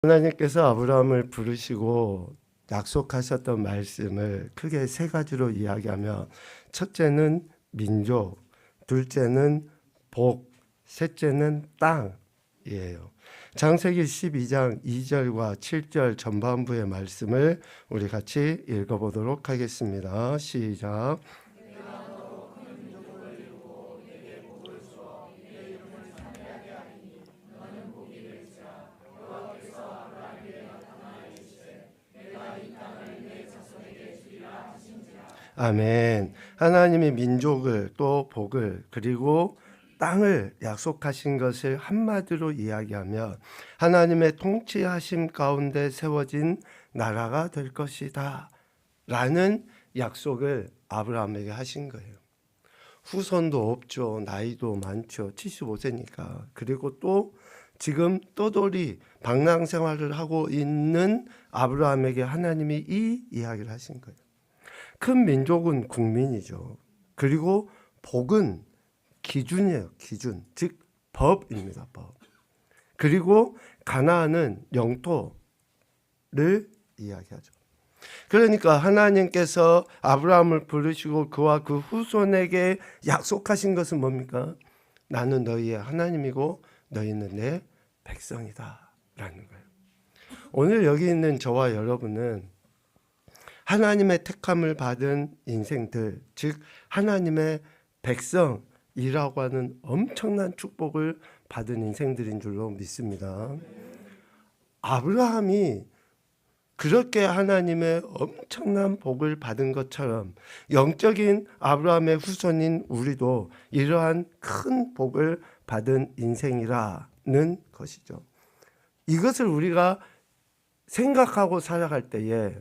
하나님께서 아브라함을 부르시고 약속하셨던 말씀을 크게 세 가지로 이야기하며, 첫째는 민족, 둘째는 복, 셋째는 땅이에요. 창세기 12장 2절과 7절 전반부의 말씀을 우리 같이 읽어보도록 하겠습니다. 시작. 아멘. 하나님이 민족을 또 복을 그리고 땅을 약속하신 것을 한마디로 이야기하면 하나님의 통치하심 가운데 세워진 나라가 될 것이다 라는 약속을 아브라함에게 하신 거예요. 후손도 없죠. 나이도 많죠. 75세니까. 그리고 또 지금 떠돌이 방랑 생활을 하고 있는 아브라함에게 하나님이 이 이야기를 하신 거예요. 큰 민족은 국민이죠. 그리고 복은 기준이에요. 기준. 즉 법입니다. 법. 그리고 가나안은 영토를 이야기하죠. 그러니까 하나님께서 아브라함을 부르시고 그와 그 후손에게 약속하신 것은 뭡니까? 나는 너희의 하나님이고 너희는 내 백성이다 라는 거예요. 오늘 여기 있는 저와 여러분은 하나님의 택함을 받은 인생들, 즉 하나님의 백성이라고 하는 엄청난 축복을 받은 인생들인 줄로 믿습니다. 아브라함이 그렇게 하나님의 엄청난 복을 받은 것처럼 영적인 아브라함의 후손인 우리도 이러한 큰 복을 받은 인생이라는 것이죠. 이것을 우리가 생각하고 살아갈 때에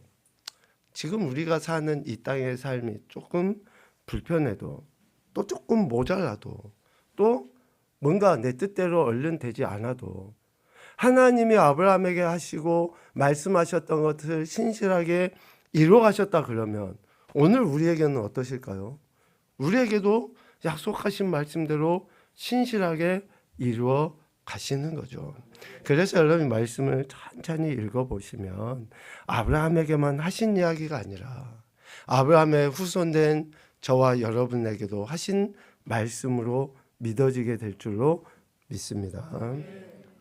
지금 우리가 사는 이 땅의 삶이 조금 불편해도 또 조금 모자라도 또 뭔가 내 뜻대로 얼른 되지 않아도 하나님이 아브라함에게 하시고 말씀하셨던 것을 신실하게 이루어가셨다 그러면 오늘 우리에게는 어떠실까요? 우리에게도 약속하신 말씀대로 신실하게 이루어 가시는 거죠. 그래서 여러분 말씀을 천천히 읽어보시면 아브라함에게만 하신 이야기가 아니라 아브라함의 후손된 저와 여러분에게도 하신 말씀으로 믿어지게 될 줄로 믿습니다.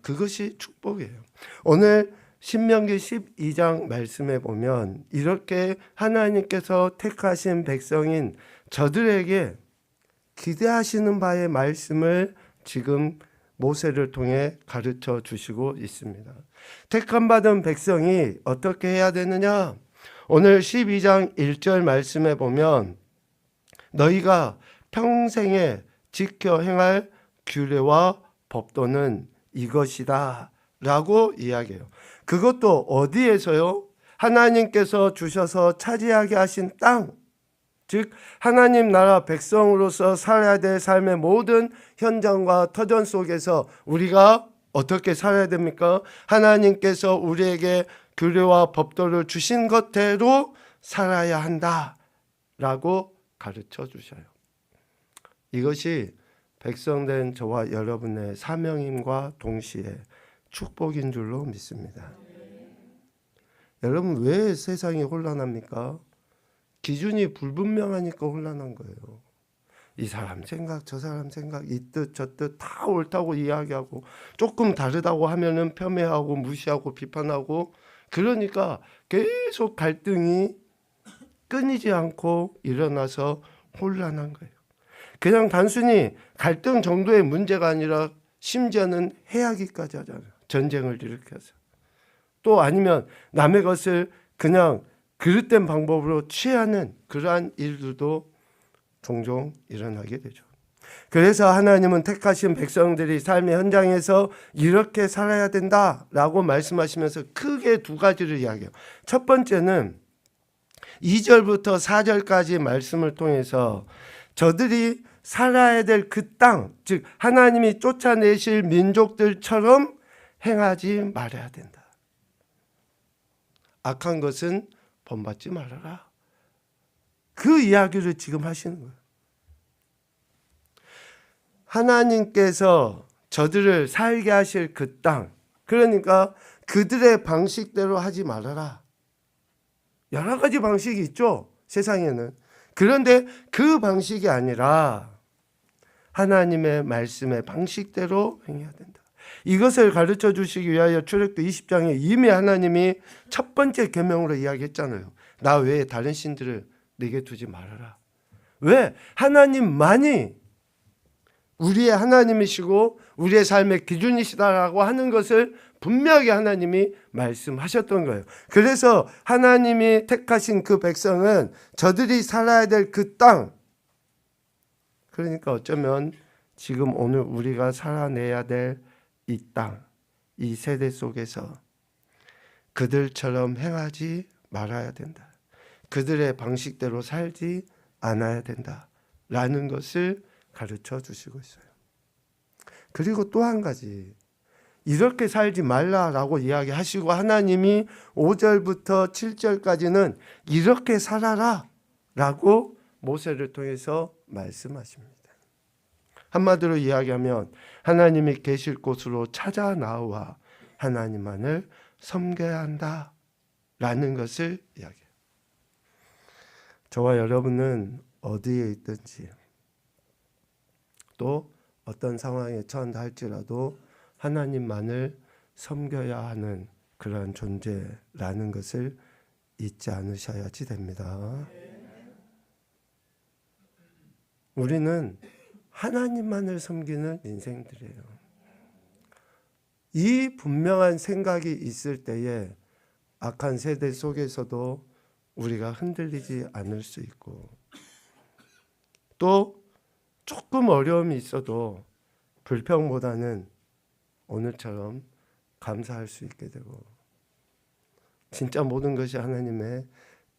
그것이 축복이에요. 오늘 신명기 12장 말씀에 보면 이렇게 하나님께서 택하신 백성인 저들에게 기대하시는 바의 말씀을 지금 모세를 통해 가르쳐 주시고 있습니다. 택함받은 백성이 어떻게 해야 되느냐? 오늘 12장 1절 말씀에 보면 너희가 평생에 지켜 행할 규례와 법도는 이것이다 라고 이야기해요. 그것도 어디에서요? 하나님께서 주셔서 차지하게 하신 땅, 즉 하나님 나라 백성으로서 살아야 될 삶의 모든 현장과 터전 속에서 우리가 어떻게 살아야 됩니까? 하나님께서 우리에게 규례와 법도를 주신 것대로 살아야 한다라고 가르쳐 주셔요. 이것이 백성된 저와 여러분의 사명임과 동시에 축복인 줄로 믿습니다. 여러분 왜 세상이 혼란합니까? 기준이 불분명하니까 혼란한 거예요. 이 사람 생각, 저 사람 생각, 이 뜻, 저 뜻 다 옳다고 이야기하고 조금 다르다고 하면은 폄훼하고 무시하고 비판하고 그러니까 계속 갈등이 끊이지 않고 일어나서 혼란한 거예요. 그냥 단순히 갈등 정도의 문제가 아니라 심지어는 해하기까지 하잖아요. 전쟁을 일으켜서. 또 아니면 남의 것을 그냥 그릇된 방법으로 취하는 그러한 일들도 종종 일어나게 되죠. 그래서 하나님은 택하신 백성들이 삶의 현장에서 이렇게 살아야 된다라고 말씀하시면서 크게 두 가지를 이야기해요. 첫 번째는 2절부터 4절까지 말씀을 통해서 저들이 살아야 될 그 땅, 즉 하나님이 쫓아내실 민족들처럼 행하지 말아야 된다. 악한 것은 본받지 말아라. 그 이야기를 지금 하시는 거예요. 하나님께서 저들을 살게 하실 그 땅, 그러니까 그들의 방식대로 하지 말아라. 여러 가지 방식이 있죠, 세상에는. 그런데 그 방식이 아니라 하나님의 말씀의 방식대로 행해야 된다. 이것을 가르쳐 주시기 위하여 출애굽기 20장에 이미 하나님이 첫 번째 계명으로 이야기했잖아요. 나 외에 다른 신들을 네게 두지 말아라. 왜? 하나님만이 우리의 하나님이시고 우리의 삶의 기준이시다라고 하는 것을 분명하게 하나님이 말씀하셨던 거예요. 그래서 하나님이 택하신 그 백성은 저들이 살아야 될 그 땅, 그러니까 어쩌면 지금 오늘 우리가 살아내야 될 이 땅, 이 세대 속에서 그들처럼 행하지 말아야 된다. 그들의 방식대로 살지 않아야 된다라는 것을 가르쳐 주시고 있어요. 그리고 또 한 가지, 이렇게 살지 말라라고 이야기하시고 하나님이 5절부터 7절까지는 이렇게 살아라 라고 모세를 통해서 말씀하십니다. 한마디로 이야기하면 하나님이 계실 곳으로 찾아 나와 하나님만을 섬겨야 한다 라는 것을 이야기해요. 저와 여러분은 어디에 있든지 또 어떤 상황에 처한다 할지라도 하나님만을 섬겨야 하는 그러한 존재라는 것을 잊지 않으셔야지 됩니다. 우리는 하나님만을 섬기는 인생들이에요. 이 분명한 생각이 있을 때에 악한 세대 속에서도 우리가 흔들리지 않을 수 있고, 또 조금 어려움이 있어도 불평보다는 오늘처럼 감사할 수 있게 되고, 진짜 모든 것이 하나님의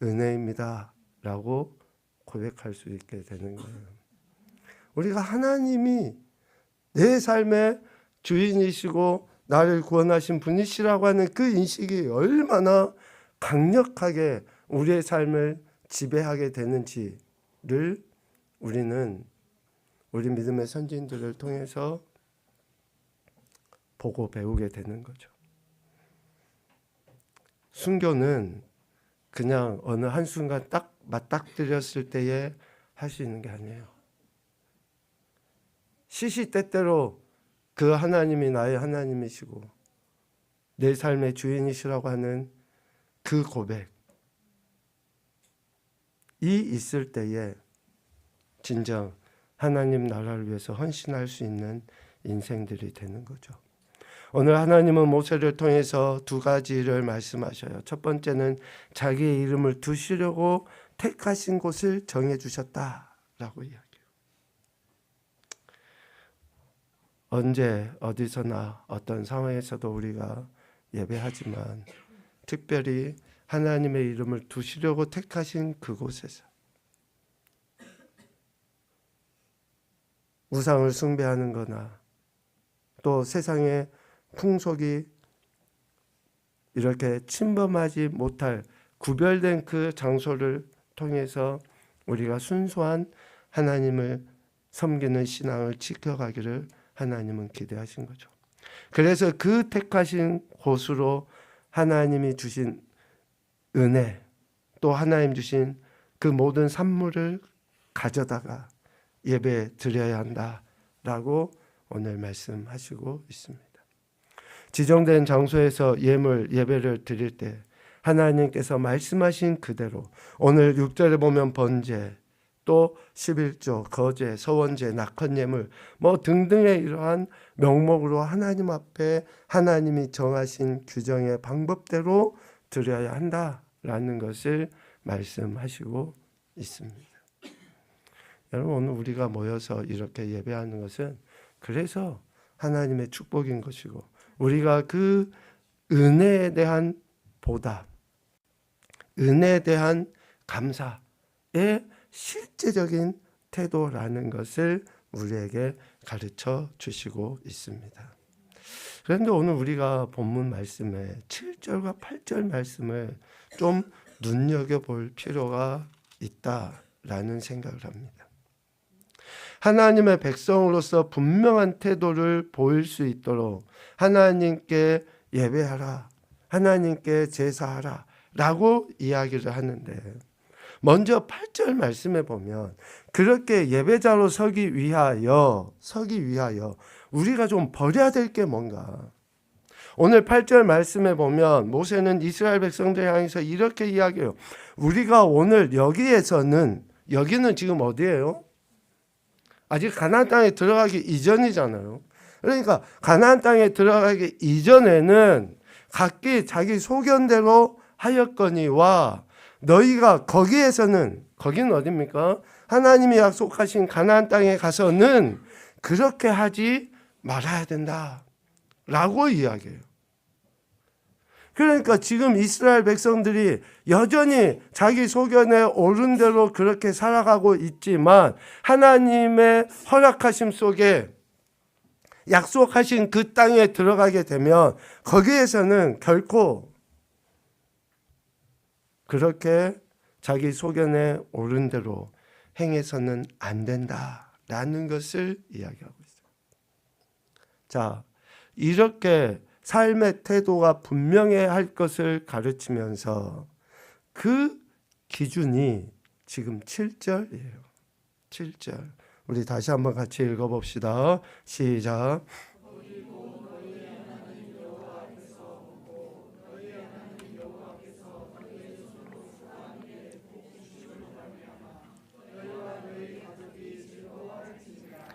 은혜입니다 라고 고백할 수 있게 되는 거예요. 우리가 하나님이 내 삶의 주인이시고 나를 구원하신 분이시라고 하는 그 인식이 얼마나 강력하게 우리의 삶을 지배하게 되는지를 우리는 우리 믿음의 선진들을 통해서 보고 배우게 되는 거죠. 순교는 그냥 어느 한순간 딱 맞닥뜨렸을 때에 할 수 있는 게 아니에요. 시시때때로 그 하나님이 나의 하나님이시고 내 삶의 주인이시라고 하는 그 고백이 있을 때에 진정 하나님 나라를 위해서 헌신할 수 있는 인생들이 되는 거죠. 오늘 하나님은 모세를 통해서 두 가지를 말씀하셔요. 첫 번째는 자기의 이름을 두시려고 택하신 곳을 정해주셨다라고 이야기해요. 언제 어디서나 어떤 상황에서도 우리가 예배하지만 특별히 하나님의 이름을 두시려고 택하신 그곳에서 우상을 숭배하는 거나 또 세상의 풍속이 이렇게 침범하지 못할 구별된 그 장소를 통해서 우리가 순수한 하나님을 섬기는 신앙을 지켜가기를 하나님은 기대하신 거죠. 그래서 그 택하신 곳으로 하나님이 주신 은혜, 또 하나님 주신 그 모든 산물을 가져다가 예배 드려야 한다라고 오늘 말씀하시고 있습니다. 지정된 장소에서 예배를 드릴 때 하나님께서 말씀하신 그대로 오늘 6절에 보면 번제, 또 11조, 거제, 서원제, 낙헌예물 등등의 이러한 명목으로 하나님 앞에 하나님이 정하신 규정의 방법대로 드려야 한다라는 것을 말씀하시고 있습니다. 여러분, 오늘 우리가 모여서 이렇게 예배하는 것은 그래서 하나님의 축복인 것이고, 우리가 그 은혜에 대한 보답, 은혜에 대한 감사의 실제적인 태도라는 것을 우리에게 가르쳐 주시고 있습니다. 그런데 오늘 우리가 본문 말씀에 7절과 8절 말씀을 좀 눈여겨볼 필요가 있다라는 생각을 합니다. 하나님의 백성으로서 분명한 태도를 보일 수 있도록 하나님께 예배하라, 하나님께 제사하라 라고 이야기를 하는데, 먼저 8절 말씀에 보면 그렇게 예배자로 서기 위하여 우리가 좀 버려야 될 게 뭔가. 오늘 8절 말씀에 보면 모세는 이스라엘 백성들 향해서 이렇게 이야기해요. 우리가 오늘 여기는 지금 어디예요? 아직 가나안 땅에 들어가기 이전이잖아요. 그러니까 가나안 땅에 들어가기 이전에는 각기 자기 소견대로 하였거니와 너희가 거기는 어디입니까? 하나님이 약속하신 가나안 땅에 가서는 그렇게 하지 말아야 된다 라고 이야기해요. 그러니까 지금 이스라엘 백성들이 여전히 자기 소견에 옳은 대로 그렇게 살아가고 있지만 하나님의 허락하심 속에 약속하신 그 땅에 들어가게 되면 거기에서는 결코 그렇게 자기 소견에 옳은 대로 행해서는 안 된다라는 것을 이야기하고 있어요. 자, 이렇게 삶의 태도가 분명해야 할 것을 가르치면서 그 기준이 지금 7절이에요. 7절. 우리 다시 한번 같이 읽어봅시다. 시작.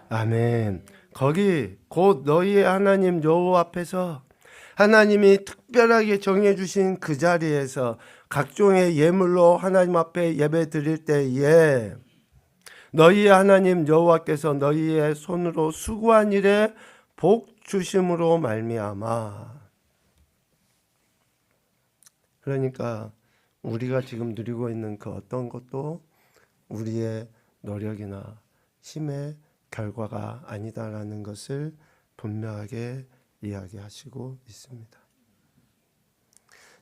아멘. 거기 곧 너희의 하나님 여호와 앞에서 하나님이 특별하게 정해주신 그 자리에서 각종의 예물로 하나님 앞에 예배 드릴 때에 너희의 하나님 여호와께서 너희의 손으로 수고한 일에 복 주심으로 말미암아. 그러니까 우리가 지금 누리고 있는 그 어떤 것도 우리의 노력이나 힘의 결과가 아니다라는 것을 분명하게 이야기하시고 있습니다.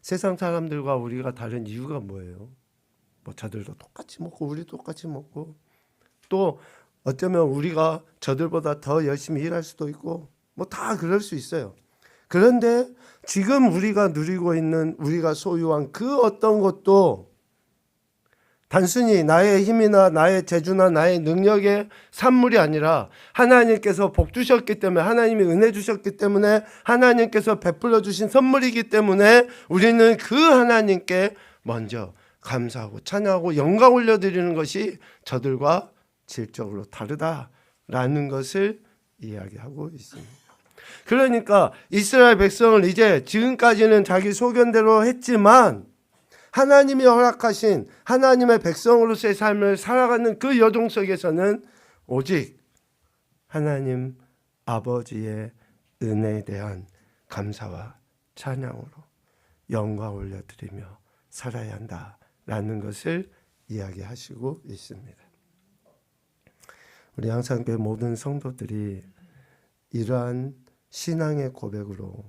세상 사람들과 우리가 다른 이유가 뭐예요? 뭐 저들도 똑같이 먹고 우리 똑같이 먹고 또 어쩌면 우리가 저들보다 더 열심히 일할 수도 있고 뭐 다 그럴 수 있어요. 그런데 지금 우리가 누리고 있는 우리가 소유한 그 어떤 것도 단순히 나의 힘이나 나의 재주나 나의 능력의 산물이 아니라 하나님께서 복 주셨기 때문에, 하나님이 은혜 주셨기 때문에, 하나님께서 베풀어 주신 선물이기 때문에 우리는 그 하나님께 먼저 감사하고 찬양하고 영광 올려드리는 것이 저들과 질적으로 다르다라는 것을 이야기하고 있습니다. 그러니까 이스라엘 백성을 이제 지금까지는 자기 소견대로 했지만 하나님이 허락하신 하나님의 백성으로서의 삶을 살아가는 그 여정 속에서는 오직 하나님 아버지의 은혜에 대한 감사와 찬양으로 영광 올려드리며 살아야 한다라는 것을 이야기하시고 있습니다. 우리 항상교회 모든 성도들이 이러한 신앙의 고백으로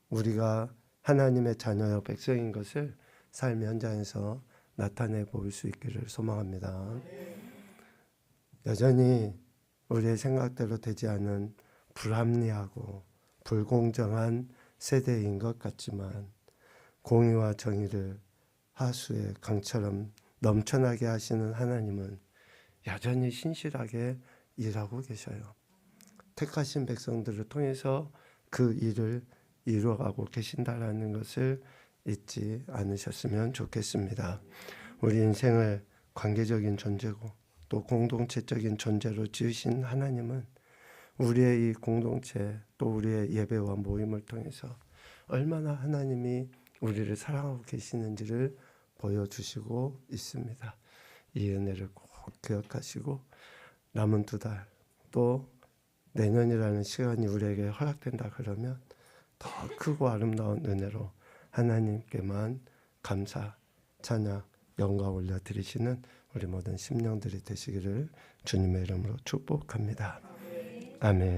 우리가 하나님의 자녀여 백성인 것을 삶 현장에서 나타내 볼 수 있기를 소망합니다. 여전히 우리의 생각대로 되지 않은 불합리하고 불공정한 세대인 것 같지만 공의와 정의를 하수의 강처럼 넘쳐나게 하시는 하나님은 여전히 신실하게 일하고 계셔요. 택하신 백성들을 통해서 그 일을 이루어가고 계신다라는 것을 잊지 않으셨으면 좋겠습니다. 우리 인생을 관계적인 존재고 또 공동체적인 존재로 지으신 하나님은 우리의 이 공동체 또 우리의 예배와 모임을 통해서 얼마나 하나님이 우리를 사랑하고 계시는지를 보여주시고 있습니다. 이 은혜를 꼭 기억하시고 남은 2달 또 내년이라는 시간이 우리에게 허락된다 그러면 더 크고 아름다운 은혜로 하나님께만 감사, 찬양, 영광 올려드리시는 우리 모든 심령들이 되시기를 주님의 이름으로 축복합니다. 아멘.